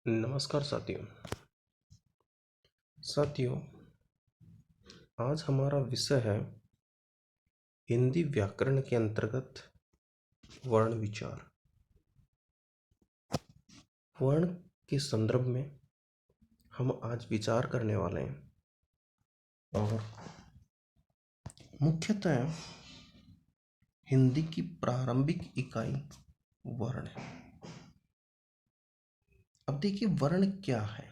नमस्कार साथियों, आज हमारा विषय है हिंदी व्याकरण के अंतर्गत वर्ण विचार। वर्ण के संदर्भ में हम आज विचार करने वाले हैं और मुख्यतः हिंदी की प्रारंभिक इकाई वर्ण है। अब देखिए वर्ण क्या है,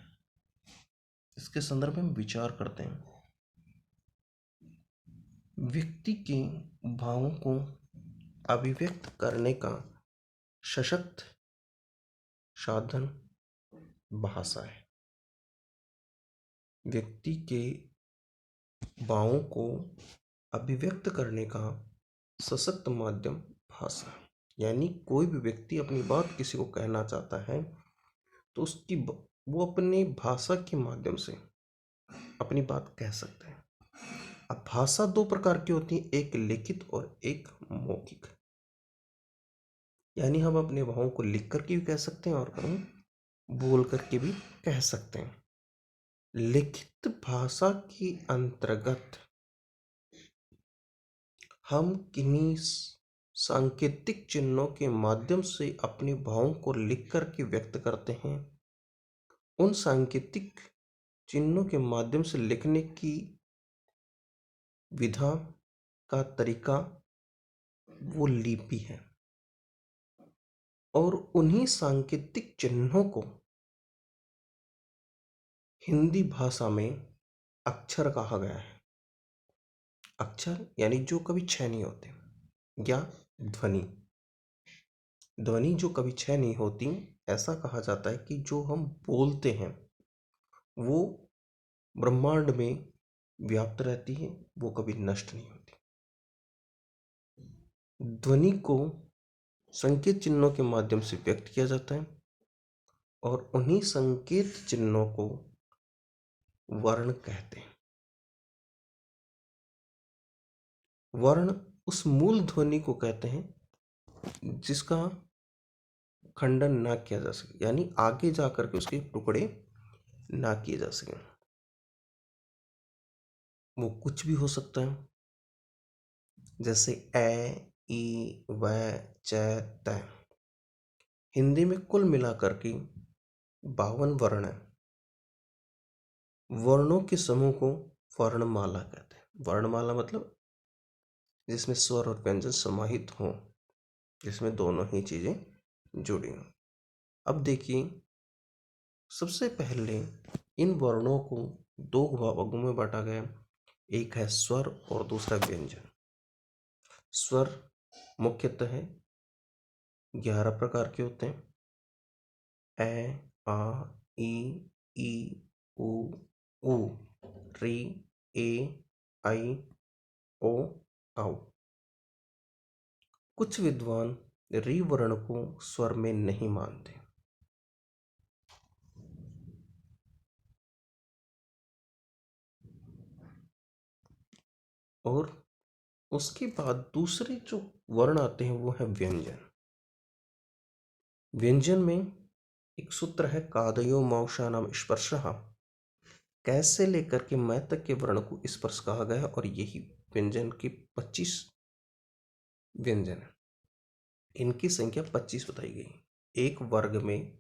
इसके संदर्भ में विचार करते हैं। व्यक्ति के भावों को अभिव्यक्त करने का सशक्त साधन भाषा है। व्यक्ति के भावों को अभिव्यक्त करने का सशक्त माध्यम भाषा, यानी कोई भी व्यक्ति अपनी बात किसी को कहना चाहता है तो वो अपने भाषा के माध्यम से अपनी बात कह सकते हैं। अब भाषा दो प्रकार की होती है, एक लिखित और एक मौखिक। यानी हम अपने भावों को लिख करके भी कह सकते हैं और हम बोल करके भी कह सकते हैं। लिखित भाषा के अंतर्गत हम किन्हीं सांकेतिक चिन्हों के माध्यम से अपने भावों को लिख करके व्यक्त करते हैं। उन सांकेतिक चिन्हों के माध्यम से लिखने की विधा का तरीका वो लिपि है और उन्हीं सांकेतिक चिन्हों को हिंदी भाषा में अक्षर कहा गया है। अक्षर यानी जो कभी क्षय नहीं होते, या ध्वनि। ध्वनि जो कभी क्षय नहीं होती, ऐसा कहा जाता है कि जो हम बोलते हैं वो ब्रह्मांड में व्याप्त रहती है, वो कभी नष्ट नहीं होती। ध्वनि को संकेत चिन्हों के माध्यम से व्यक्त किया जाता है और उन्हीं संकेत चिन्हों को वर्ण कहते हैं। वर्ण उस मूल ध्वनि को कहते हैं जिसका खंडन ना किया जा सके, यानी आगे जाकर के उसके टुकड़े ना किए जा सके। वो कुछ भी हो सकता है, जैसे ए, ई, व, च, त। हिंदी में कुल मिलाकर के 52 वर्ण है। वर्णों के समूह को वर्णमाला कहते हैं। वर्णमाला मतलब जिसमें स्वर और व्यंजन समाहित हों, जिसमें दोनों ही चीजें जुड़ी हों। अब देखिए, सबसे पहले इन वर्णों को दो भागों में बांटा गया। एक है स्वर और दूसरा व्यंजन। स्वर मुख्यतः 11 प्रकार के होते हैं। ए, आ, ई, उ, ऊ, री, ए, आई, ओ, औ। कुछ विद्वान री वर्ण को स्वर में नहीं मानते। और उसके बाद दूसरे जो वर्ण आते हैं वो है व्यंजन। व्यंजन में एक सूत्र है, कादयो मौषानाम स्पर्शः। कैसे लेकर के मैं तक के वर्ण को स्पर्श कहा गया और यही व्यंजन के 25 व्यंजन है। इनकी संख्या 25 बताई गई। एक वर्ग में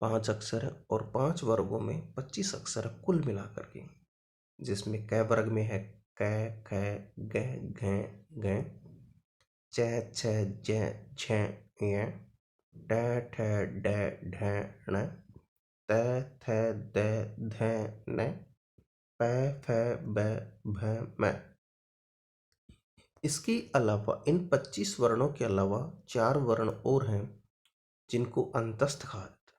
5 अक्षर है और 5 वर्गों में 25 अक्षर है कुल मिलाकर के, जिसमें क वर्ग में है क, ख, ग, घ, घ, च, छ, ज, झ, य, ट, ठ, ड, ढ, ण, त, थ, द, ध, न, प, फ, ब, भ, म। इसके अलावा इन 25 वर्णों के अलावा 4 वर्ण और हैं जिनको अंतस्थ कहा जाता है,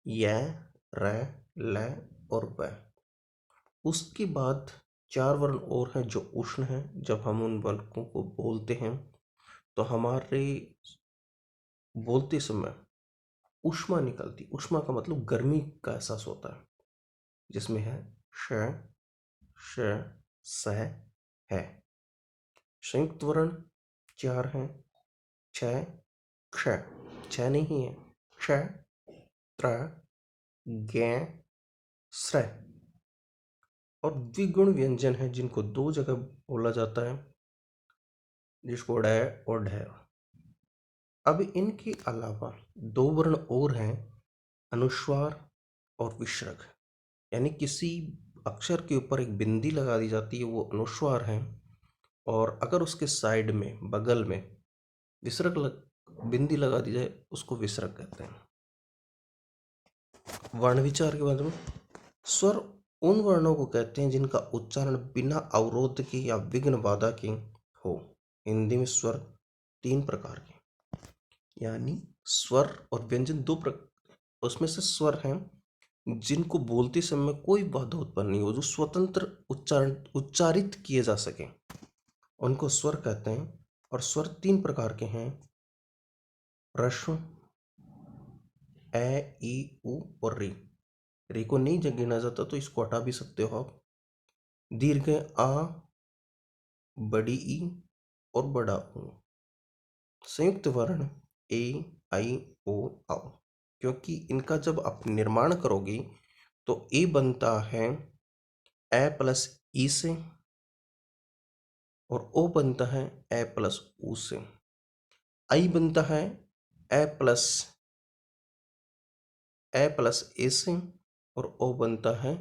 य, र, ल और व। उसके बाद 4 वर्ण और हैं जो उष्ण हैं। जब हम उन वर्णों को बोलते हैं तो हमारे बोलते समय ऊष्मा निकलती। ऊष्मा का मतलब गर्मी का एहसास होता है, जिसमें है श, श, स, है। संयुक्त वर्ण 4 हैं, छ, क्ष। छ नहीं है, क्ष, त्र, गै, स्र। और द्विगुण व्यंजन है जिनको दो जगह बोला जाता है, जिसको ड और ढ। अब इनके अलावा दो वर्ण और हैं, अनुस्वार और विसर्ग। यानी किसी अक्षर के ऊपर एक बिंदी लगा दी जाती है, वो अनुस्वार है, और अगर उसके साइड में, बगल में बिंदी लगा दी जाए, उसको विसर्ग कहते हैं। वर्ण विचार के बाद में, स्वर उन वर्णों को कहते हैं जिनका उच्चारण बिना अवरोध के या विघ्न बाधा के हो। हिंदी में स्वर तीन प्रकार के, यानी स्वर और व्यंजन दो प्रकार, उसमें से स्वर हैं जिनको बोलते समय कोई बाधा उत्पन्न नहीं हो, जो स्वतंत्र उच्चारित किए जा सके, उनको स्वर कहते हैं। और स्वर तीन प्रकार के हैं, ह्रस्व, ए, ई, उ और री। री को नहीं गिना जाता तो इसको हटा भी सकते हो आप। दीर्घ आ, बड़ी ई और बड़ा ऊ। संयुक्त वर्ण ए, आई, ओ, औ। क्योंकि इनका जब आप निर्माण करोगे तो ए बनता है ए प्लस ई से, और ओ बनता है ए प्लस ऊ से। आई बनता है ए प्लस ए से, और ओ बनता है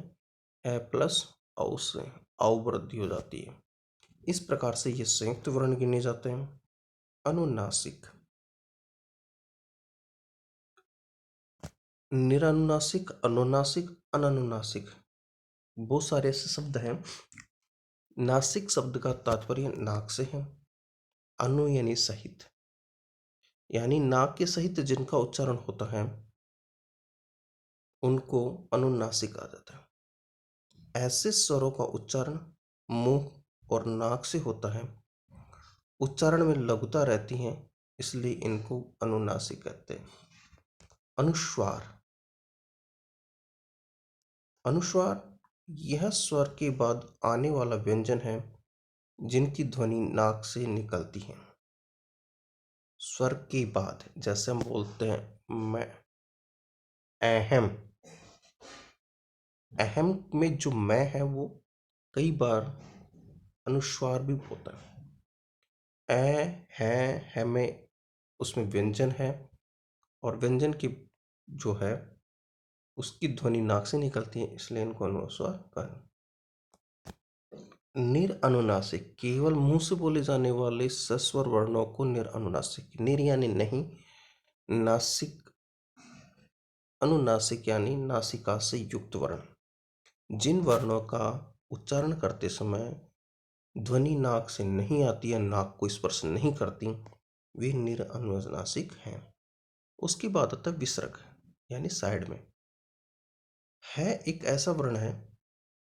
ए प्लस औ से। औ वृद्धि हो जाती है। इस प्रकार से ये संयुक्त वर्ण गिने जाते हैं। अनुनासिक, निरनुनासिक, अनुनासिक, अननुनासिक, बहुत सारे ऐसे शब्द हैं। नासिक शब्द का तात्पर्य नाक से है। अनु यानी सहित, यानी नाक के सहित जिनका उच्चारण होता है उनको अनुनासिक कहा जाता है। ऐसे स्वरों का उच्चारण मुंह और नाक से होता है, उच्चारण में लघुता रहती है, इसलिए इनको अनुनासिक कहते हैं। अनुस्वार, अनुस्वार यह स्वर के बाद आने वाला व्यंजन है जिनकी ध्वनि नाक से निकलती है। स्वर के बाद, जैसे हम बोलते हैं मैं, अहम, अहम में जो मैं है वो कई बार अनुस्वार भी होता है। है में उसमें व्यंजन है, और व्यंजन की जो है उसकी ध्वनि नाक से निकलती है, इसलिए इनको अनुस्वार कहते। निरअनुनासिक, केवल मुंह से बोले जाने वाले सस्वर वर्णों को निरअनुनासिक, निर यानी नहीं, नासिक, अनुनासिक यानी नासिका से युक्त वर्ण। जिन वर्णों का उच्चारण करते समय ध्वनि नाक से नहीं आती है, नाक को स्पर्श नहीं करती, वे निरअनुनासिक हैं। उसके बाद आता है विसर्ग, यानी साइड में। है एक ऐसा वर्ण है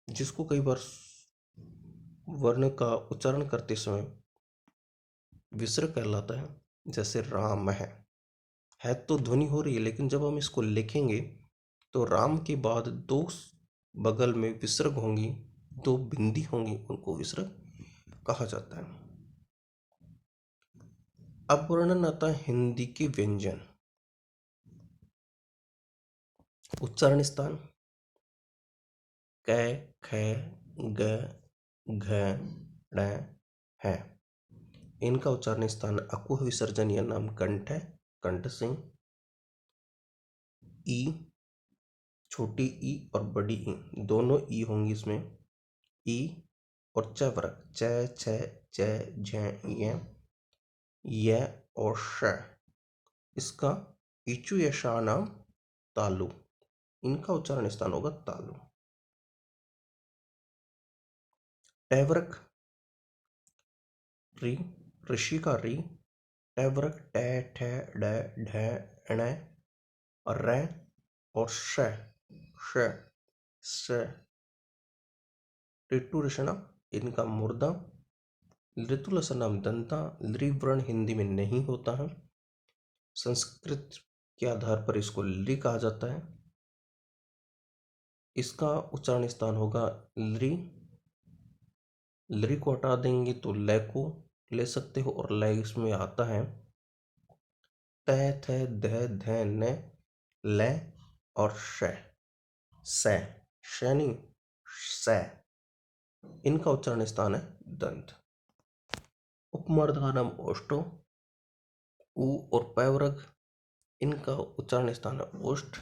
जिसको कई बार वर्ण का उच्चारण करते समय विसर्ग कहलाता है। जैसे राम है तो ध्वनि हो रही है, लेकिन जब हम इसको लिखेंगे तो राम के बाद दो बगल में विसर्ग होंगी, दो बिंदी होंगी, उनको विसर्ग कहा जाता है। अब वर्णन आता है हिंदी के व्यंजन। उच्चारण स्थान क, ख, ग, घ, ड़ है। इनका उच्चारण स्थान अकुह विसर्जन या नाम कंठ है, कंठ सिंह। ई, छोटी ई और बड़ी ई, दोनों ई होंगी इसमें। ई और च वर्ग, च, छ, च, झ, य और श। इसका इचु या शा नाम तालु, इनका उच्चारण स्थान होगा तालु। टैवर्क, री, ऋषि का री, टैवर्क ट, ठ, ड, ढ, ण, र और श, श, स। ऋतु ऋषणम, इनका मुर्दा। ऋतु लसनम दंता, लृ वर्ण हिंदी में नहीं होता है, संस्कृत के आधार पर इसको लृ कहा जाता है। इसका उच्चारण स्थान होगा लृ। लृ को हटा देंगे तो ल को ले सकते हो, और ल इसमें आता है त, थ, ध, न, ल और श। सै, शैनी, सै, इनका उच्चारण स्थान है दंत। उपमर्द का नाम ओष्टो, उ और पै वर्ग, इनका उच्चारण स्थान है ओष्ठ।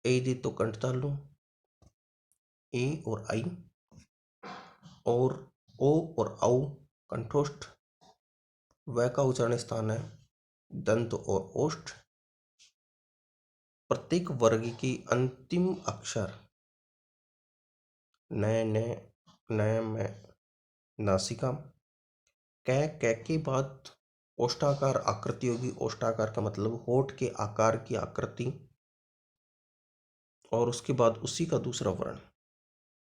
ए दी तो कंठ तालु, ए और आई, और ओ और औ कंठोष्ठ। व का उच्चारण स्थान है दंत और ओष्ठ। प्रत्येक वर्ग की अंतिम अक्षर न, में नासिका। कै के बाद ओष्ठाकार आकृति होगी। ओष्ठाकार का मतलब होठ के आकार की आकृति, और उसके बाद उसी का दूसरा वर्ण।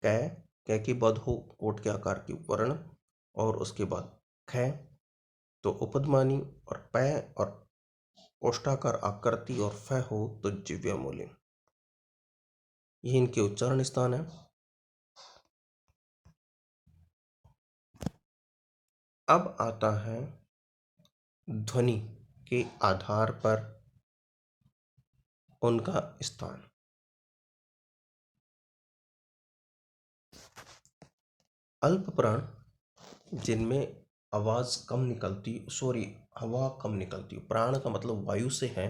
कै के बाद हो होठ के आकार की वर्ण, और उसके बाद ख तो उपध्मानी, और पै और ओष्ठाकार आकृति, और फ हो तो जिव्यामूली। ये इनके उच्चारण स्थान है। अब आता है ध्वनि के आधार पर उनका स्थान। अल्प प्राण जिनमें आवाज कम निकलती, हवा कम निकलती। प्राण का मतलब वायु से है,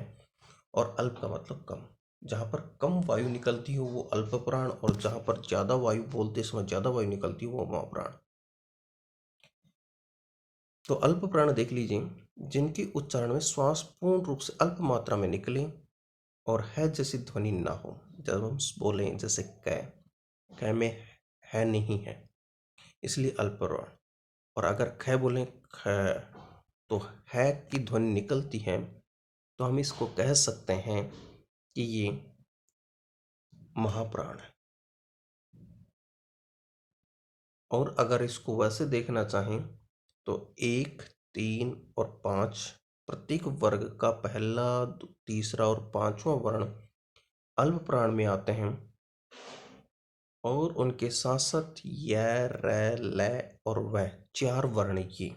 और अल्प का मतलब कम। जहां पर कम वायु निकलती हो वो अल्प प्राण, और जहां पर ज्यादा वायु बोलते समय ज्यादा वायु निकलती हो वो महाप्राण। तो अल्प प्राण देख लीजिए, जिनके उच्चारण में श्वास पूर्ण रूप से अल्प मात्रा में निकले और है जैसी ध्वनि ना हो। जब हम बोलें जैसे कै में है नहीं है, इसलिए अल्प प्राण। और अगर ख बोलें ख, तो है की ध्वनि निकलती है, तो हम इसको कह सकते हैं कि ये महाप्राण है। और अगर इसको वैसे देखना चाहें तो 1, 3 और 5 प्रत्येक वर्ग का पहला, तीसरा और पांचवा वर्ण अल्प प्राण में आते हैं, और उनके साथ साथ य, र, ल और व 4 वर्ण। ये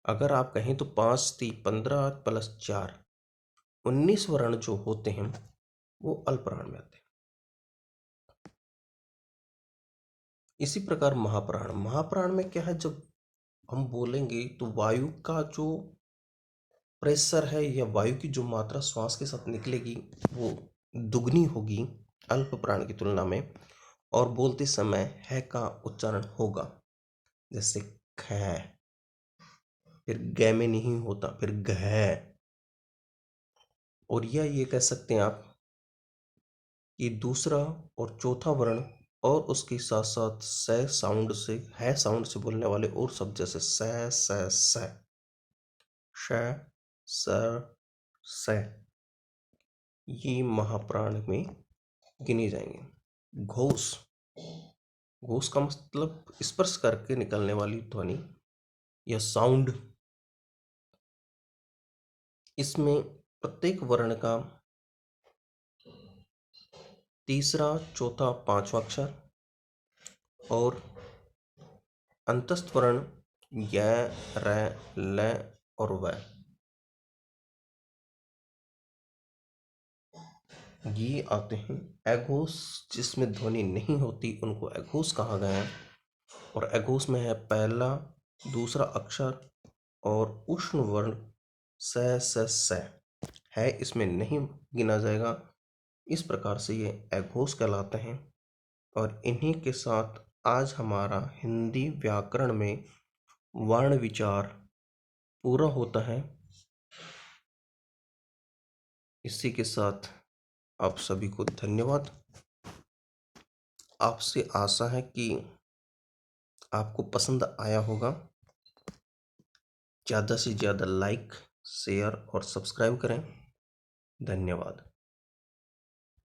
अगर आप कहें तो 5 × 15 + 4 19 वर्ण जो होते हैं वो अल्प प्राण में आते हैं। इसी प्रकार महाप्राण में क्या है, जब हम बोलेंगे तो वायु का जो प्रेशर है या वायु की जो मात्रा श्वास के साथ निकलेगी वो दुगनी होगी अल्प प्राण की तुलना में, और बोलते समय है का उच्चारण होगा। जैसे ख, फिर ग में नहीं होता, फिर घ। और ये कह सकते हैं आप कि दूसरा और चौथा वर्ण, और उसके साथ साथ स साउंड से, है साउंड से बोलने वाले और शब्द जैसे स, श, स, ये महाप्राण में गिने जाएंगे। घोष का मतलब स्पर्श करके निकलने वाली ध्वनि या साउंड। इसमें प्रत्येक वर्ण का तीसरा, चौथा, पांचवा अक्षर, और अंतस्थ वर्ण य, र, ल और व, ये आते हैं। अघोष जिसमें ध्वनि नहीं होती उनको अघोष कहा गया है। और अघोष में है पहला, दूसरा अक्षर और उष्ण वर्ण स है, इसमें नहीं गिना जाएगा। इस प्रकार से ये अघोष कहलाते हैं। और इन्हीं के साथ आज हमारा हिंदी व्याकरण में वर्ण विचार पूरा होता है। इसी के साथ आप सभी को धन्यवाद। आपसे आशा है कि आपको पसंद आया होगा। ज़्यादा से ज़्यादा लाइक, शेयर और सब्सक्राइब करें। धन्यवाद।